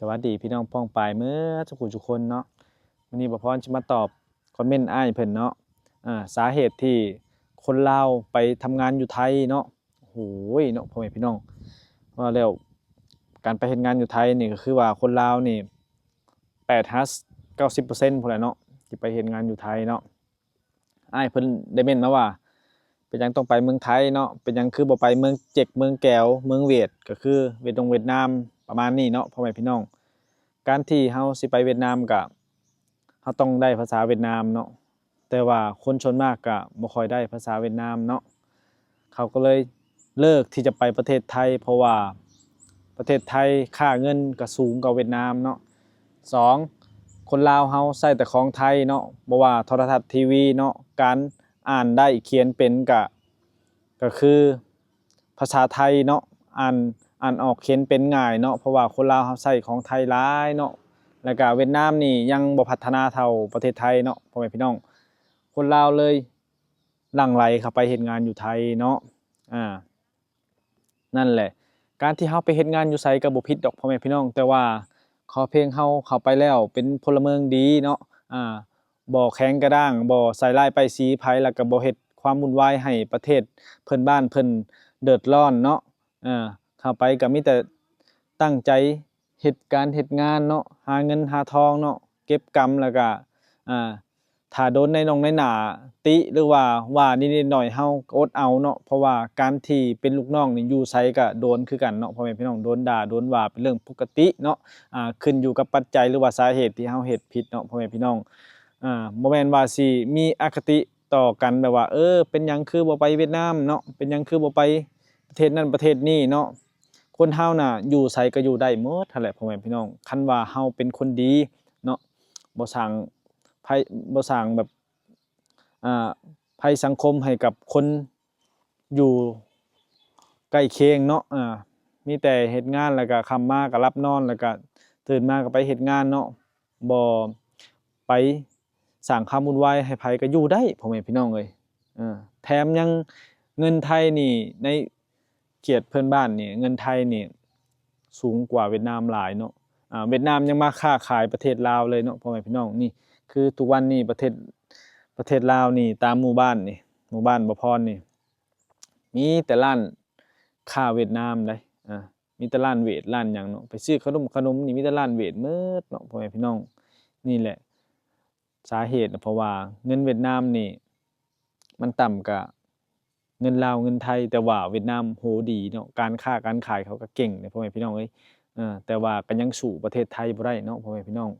สวัสดีพี่น้องพ้องปายเมื่อทุกคนเนาะวันนี้บ่พรจะมาตอบคอมเมนต์อ้ายเพิ่นเนาะสาเหตุที่คนลาวไปทำงานอยู่ไทยเนาะโอ้โหเนาะพ่อแม่พี่น้องว่าแล้วการไปเฮ็ดงานอยู่ไทยนี่ก็คือว่าคนลาวนี่90%พุ่นแหละเนาะที่ไปเฮ็ดงานอยู่ไทยเนาะอ้ายเพิ่นได้เม้นมาว่าเป็นหยังต้องไปเมืองไทยเนาะเป็นหยังคือบ่ไปเมืองเจ็กเมืองแก้วเมืองเวียดก็คือเวียดนามประมาณนี้เนาะพ่อแม่พี่น้องการที่เฮาสิไปเวียดนามก็เฮาต้องได้ภาษาเวียดนามเนาะแต่ว่าคนส่วนมากก็บ่ค่อยได้ภาษาเวียดนามเนาะเขาก็เลยเลิกที่จะไปประเทศไทยเพราะว่าประเทศไทยค่าเงินก็สูงกว่าเวียดนามเนาะสองคนลาวเฮาใช้แต่ของไทยเนาะบ่ว่าโทรทัศน์ทีวีเนาะการอ่านได้เขียนเป็นก็คือภาษาไทยเนาะอ่านออกเขียนเป็นง่ายเนาะเพราะว่าคนลาวเฮาใช้ของไทยหลายเนาะแล้วก็เวียดนามนี่ยังบ่พัฒนาเท่าประเทศไทยเนาะพ่อแม่พี่น้องคนลาวเลยหลั่งไหลเข้าไปเฮ็ดงานอยู่ไทยเนาะนั่นแหละการที่เฮาไปเฮ็ดงานอยู่ไสก็บ่ผิดดอกพ่อแม่พี่น้องแต่ว่าขอเพียงเฮาเข้าไปแล้วเป็นพลเมืองดีเนาะบ่แข็งกระด้างบ่ใส่ร้ายป้ายสีไผแล้วก็บ่เฮ็ดความวุ่นวายให้ประเทศเพิ่นบ้านเพิ่นเดือดร้อนเนาะเข้าไปก็มีแต่ตั้งใจเฮ็ดการเฮ็ดงานเนาะหาเงินหาทองเนาะเก็บกำแล้วก็ถ้าโดนในน้องในหน้าติหรือว่านิดๆหน่อยๆเฮาก็อดเอาเนาะเพราะว่าการที่เป็นลูกน้องนี่อยู่ไสก็โดนคือกันเนาะพ่อแม่พี่น้องโดนด่าโดนว่าเป็นเรื่องปกติเนาะขึ้นอยู่กับปัจจัยหรือว่าสาเหตุที่เฮาเฮ็ดผิดเนาะพ่อแม่พี่น้องบ่แม่นว่าสิมีอคติต่อกันแบบว่าเป็นหยังคือบ่ไปเวียดนามเนาะเป็นหยังคือบ่ไปประเทศนั้นประเทศนี้เนาะคนเฮาน่ะอยู่ไสก็อยู่ได้หมดนั่นแหละพ่อแม่พี่น้องคันว่าเฮาเป็นคนดีเนาะบ่สร้างภัยบ่สร้างแบบภัยสังคมให้กับคนอยู่ใกล้เคียงเนาะมีแต่เฮ็ดงานแล้วก็ค่ำมาก็หลับนอนแล้วก็ตื่นมาก็ไปเฮ็ดงานเนาะบ่ไปสร้างความวุ่นวายให้ไผก็อยู่ได้พ่อแม่พี่น้องเอ้ยแถมยังเงินไทยนี่ในเขตเพื่อนบ้านนี่เงินไทยนี่สูงกว่าเวียดนามหลายเนาะเวียดนามยังมาค้าขายประเทศลาวเลยเนาะพ่อแม่พี่น้องนี่คือทุกวันนี้ประเทศลาวนี่ตามหมู่บ้านนี่หมู่บ้านบ่พรนี่มีแต่ร้านค้าเวียดนามเด้มีแต่ร้านเวทร้านหยังเนาะไปซื้อขนมนี่มีแต่ร้านเวทหมดเนาะพ่อแม่พี่น้องนี่แหละสาเหตุเพราะว่าเงินเวียดนามนี่มันต่ำกว่าเงินลาวเงินไทยแต่ว่าเวียดนามโหดีเนาะการค้าการขายเขาก็เก่งเด้พ่อแม่พี่น้องเอ้ยแต่ว่าก็ยังสู้ประเทศไทยบ่ได้เนาะพ่อแม่พี่น้อง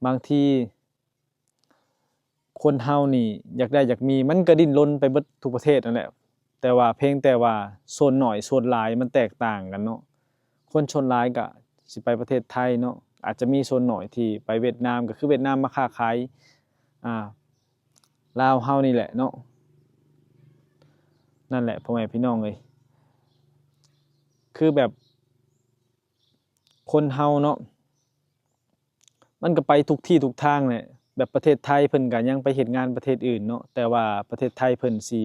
บางทีคนเฮานี่อยากได้อยากมีมันก็ดิ้นรนไปเบิดทุกประเทศนั่นแหละแต่ว่าเพียงแต่ว่าส่วนน้อยส่วนหลายมันแตกต่างกันเนาะคนส่วนหลายก็สิไปประเทศไทยเนาะอาจจะมีส่วนน้อยที่ไปเวียดนามก็คือเวียดนามมาค้าขายลาวเฮานี่แหละเนาะนั่นแหละพ่อแม่พี่น้องเอ้ยคือแบบคนเฮาเนาะมันก็ไปทุกที่ทุกทางแหละแบบประเทศไทยเพิ่นก็ยังไปเฮ็ดงานประเทศอื่นเนาะแต่ว่าประเทศไทยเพิ่นสิ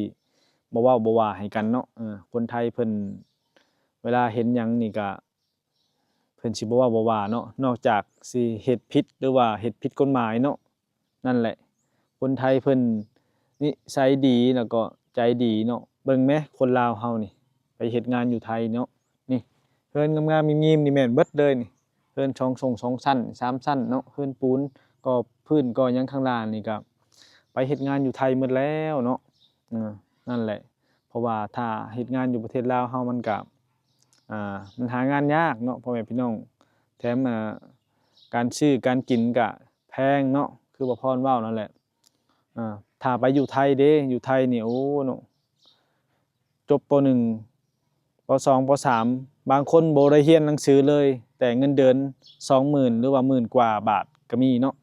บ่เว้าบ่ว่าให้กันเนาะคนไทยเพิ่นเวลาเห็นหยังนี่ก็เพิ่นสิบ่เว้าบ่ว่าเนาะนอกจากสิเฮ็ดผิดหรือว่าเฮ็ดผิดกฎหมายเนาะนั่นแหละคนไทยเพิ่นนิสัยดีแล้วก็ใจดีเนาะเบิ่งแหมคนลาวเฮานี่ไปเฮ็ดงานอยู่ไทยเนาะนี่เรือนงามๆงิมๆนี่แม่นเบิดเลยนี่เรือน2ชั้น3ชั้นเนาะเรือนปูนก็พื้นก็ยังข้างล่างนี่ก็ไปเฮ็ดงานอยู่ไทยหมดแล้วเนาะนั่นแหละเพราะว่าถ้าเฮ็ดงานอยู่ประเทศลาวเฮามันก็มันหางานยากเนาะพ่อแม่พี่น้องแถมการซื้อการกินก็แพงเนาะคือบ่พรเว้านั่นแหละถ้าไปอยู่ไทยเด้อยู่ไทยนี่โอ้เนาะจบป. 1ป. 2ป. 3บางคนบ่ได้เรียนหนังสือเลยแต่เงินเดือน 20,000 หรือว่าหมื่นกว่าบาทก็มีเนาะ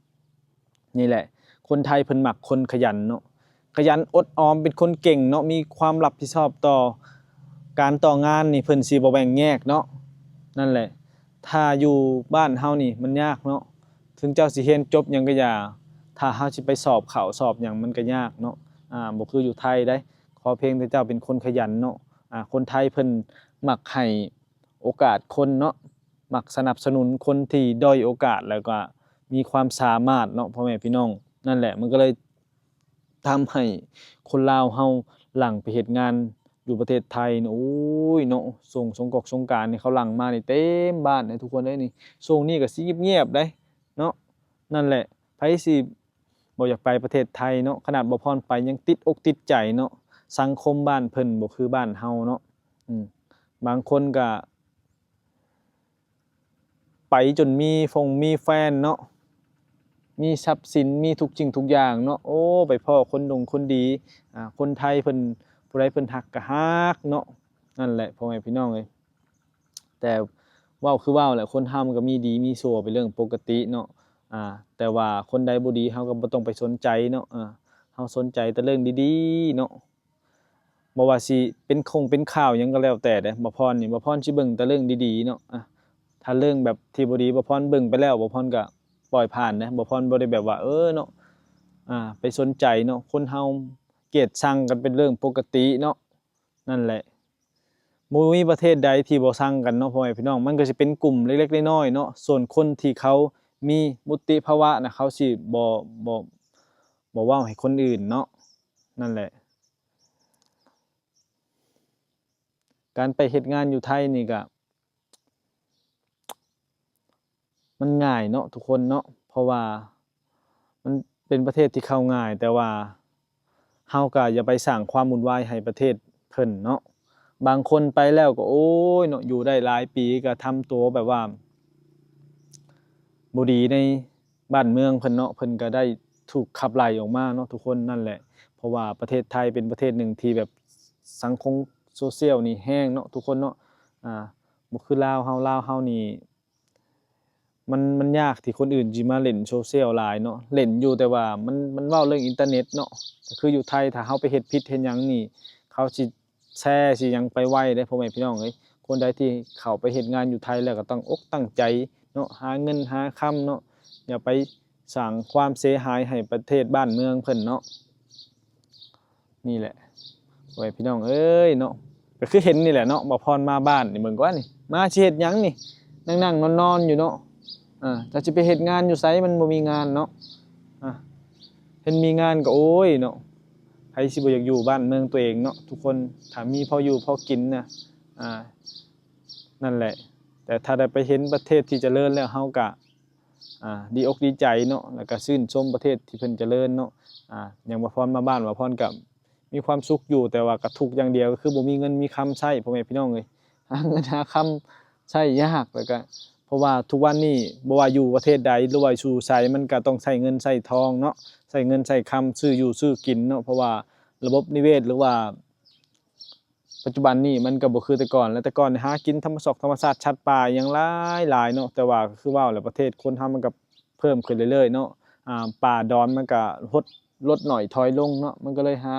นี่แหละคนไทยเพิ่นมักคนขยันเนาะขยันอดออมเป็นคนเก่งเนาะมีความรับผิดชอบต่อการต่องานนี่เพิ่นสิบ่แบ่งแยกเนาะนั่นแหละถ้าอยู่บ้านเฮานี่มันยากเนาะถึงเจ้าสิเรียนจบหยังก็อย่าถ้าเฮาสิไปสอบเข้าสอบหยังมันก็ยากเนาะบ่คืออยู่ไทยได้ขอเพียงแต่เจ้าเป็นคนขยันเนาะคนไทยเพิ่นมักให้โอกาสคนเนาะ มักสนับสนุนคนที่ด้อยโอกาสแล้วก็มีความสามารถเนาะพ่อแม่พี่น้องนั่นแหละมันก็เลยทำให้คนลาวเฮาหลั่งไปเฮ็ดงานอยู่ประเทศไทยนี่โอ้ยเนาะช่วงสงกสงกรานต์นี่เขาหลั่งมานี่เต็มบ้านเลยทุกคนเอ้ยนี่ช่วงนี้ก็สิเงียบๆเด้เนาะนั่นแหละไผสิบ่อยากไปประเทศไทยเนาะขนาดบ่พรไปยังติดอกติดใจเนาะสังคมบ้านเพิ่นบ่คือบ้านเฮาเนาะอืมบางคนก็ไปจนมีแฟนเนาะ มีทรัพย์สินมีทุกสิ่งทุกอย่างเนาะโอ้ไปพ้อคนดีคนไทยเพิ่นผู้ใดเพิ่นฮักก็ฮักเนาะนั่นแหละพ่อแม่พี่น้องเอ้ยแต่เว้าคือเว้าแหละคนเรามันก็มีดีมีชั่วเป็นเรื่องปกติเนาะแต่ว่าคนใดบ่ดีเราก็บ่ต้องไปสนใจเนาะเราสนใจแต่เรื่องดีๆเนาะบ่ว่าสิเป็นข่าวหยังก็แล้วแต่เด้บ่พรนี่บ่พรสิเบิ่งแต่เรื่องดีๆเนาะถ้าเรื่องแบบที่บ่ดีบ่พรเบิ่งไปแล้วบ่พรก็ปล่อยผ่านนะบ่พรบ่ได้แบบว่าเนาะไปสนใจเนาะคนเฮาเกลียดชังกันเป็นเรื่องปกติเนาะนั่นแหละบ่มีประเทศใดที่บ่ชังกันเนาะพ่อแม่พี่น้องมันก็สิเป็นกลุ่มเล็กๆน้อยๆเนาะส่วนคนที่เขามีวุฒิภาวะน่ะเขาสิบ่บ่เว้าให้คนอื่นเนาะนั่นแหละการไปเฮ็ดงานอยู่ไทยนี่ก็มันง่ายเนาะทุกคนเนาะเพราะว่ามันเป็นประเทศที่เข้าง่ายแต่ว่าเฮาก็อย่าไปสร้างความวุ่นวายให้ประเทศเพิ่นเนาะบางคนไปแล้วก็โอ๊ยเนาะอยู่ได้หลายปีก็ทำตัวแบบว่าบ่ดีในบ้านเมืองเพิ่นเนาะเพิ่นก็ได้ถูกขับไล่ออกมาเนาะทุกคนนั่นแหละเพราะว่าประเทศไทยเป็นประเทศหนึ่งที่แบบสังคมโซเชียลนี่แรงเนาะทุกคนเนาะอ่าบ่คือลาวเฮานี่ มันยากที่คนอื่นสิมาเล่น social หลายเนาะเล่นอยู่แต่ว่ามันเว้าเรื่องอินเทอร์เน็ตเนาะก็คืออยู่ไทยถ้าเฮาไปเฮ็ดผิดเฮ็ดหยังนี่เขาสิแชร์สิหยังไปไวเด้พ่อแม่พี่น้องเอ้ยคนใดที่เข้าไปเฮ็ดงานอยู่ไทยแล้วก็ตั้งอกตั้งใจเนาะหาเงินหาค่ำเนาะอย่าไปสร้างความเสียหายให้ประเทศบ้านเมืองเพิ่นเนาะนี่แหละพ่อแม่พี่น้องเอ้ยเนาะก็คือเห็นนี่แหละเนาะบ่พรมาบ้านนี่เบิ่งก่อนนี่มาสิเฮ็ดหยังนี่นั่งๆนอนๆอยู่เนาะ ถ้าสิไปเฮ็ดงานอยู่ไสมันบ่มีงานเนาะอาเห็นมีงานก็โอ๊ยเนาะไผสิบ่อยากอยู่บ้านเมืองตัวเองเนาะทุกคนถ้ามีพออยู่พอกินน่ะอ่านั่นแหละแต่ถ้าได้ไปเห็นประเทศที่เจริญแล้วเฮาก็ดีอกดีใจเนาะแล้วก็ชื่นชมประเทศที่เพิ่นเจริญเนาะอย่างว่าพรมาบ้านว่าพรก็มีความสุขอยู่แต่ว่าก็ทุกข์อย่างเดียวก็คือบ่มีเงินมีคำใช้พ่อแม่พี่น้องเอ้ยหาเงินหาคำใช้ยากแล้วก็ เพราะว่าทุกวันนี้บ่ว่าอยู่ประเทศใดหรือว่าสู่ไสมันก็ต้องใช้เงินใช้ทองเนาะใช้เงินใช้คำซื้ออยู่ซื้อกินเนาะเพราะว่าระบบนิเวศหรือว่าปัจจุบันนี้มันก็บ่คือแต่ก่อนแล้วแต่ก่อนนี่หากินธรรมชาติชัดป่าหยังหลายๆเนาะแต่ว่าก็คือว่าแหละประเทศคนเรามันก็เพิ่มขึ้นเรื่อยๆเนาะป่าดอนมันก็ลดน้อยถอยลงเนาะมันก็เลยหา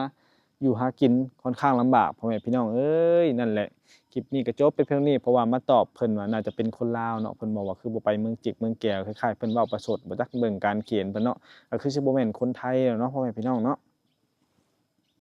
อยู่หากินค่อนข้างลำบากพ่อแม่พี่น้องเอ้ยนั่นแหละ คลิปนี้ก็จบไปเพียงนี้เพราะว่ามาตอบเพิ่นว่าน่าจะเป็นคนลาวเนาะเพิ่นบอกว่าคือบ่ไปเมืองจิกเมืองแก้วคล้ายๆเพิ่นเว้าประชดบ่จักเบิ่งการเขียนเพิ่นเนาะก็คือสิบ่แม่นคนไทยเนาะพ่อแม่พี่น้องเนาะ